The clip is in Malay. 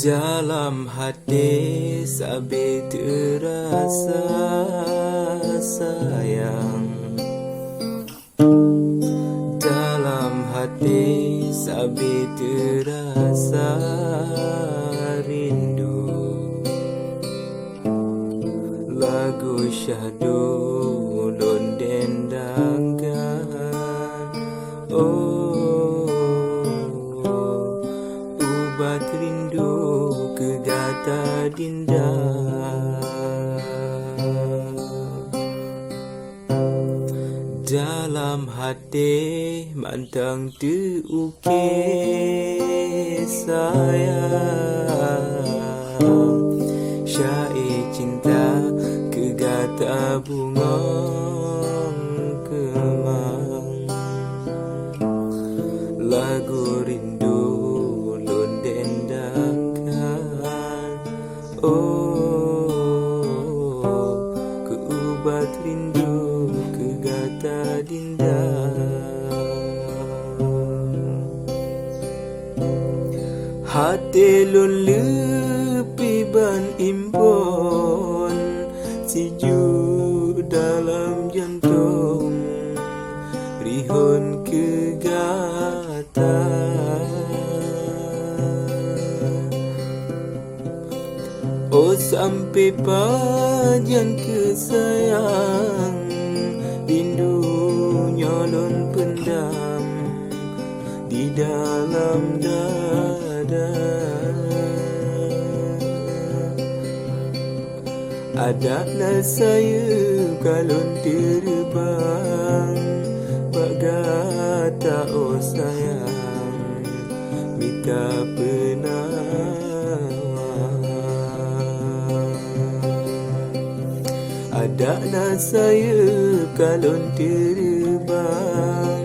Dalam hati sabi terasa sayang. Dalam hati sabi terasa rindu. Lagu syahdu ulun dendangkan. Ubat rindu kegata dinda. Dalam hati mantang terukir sayang. Syair cinta kegata bunga kemang. Lagu rindu ulun dendangkan. Ke ubat rindu kegata dinda. Hati lun lepi ban imbon, siju dalam jantung, rihun kegata. Oh sampai pajan kesayang, rindu nyolon pendam di dalam dada. Adaklah saya kalau terbang, bagata oh sayang, minta penawar. Adaklah saya kalau terbang,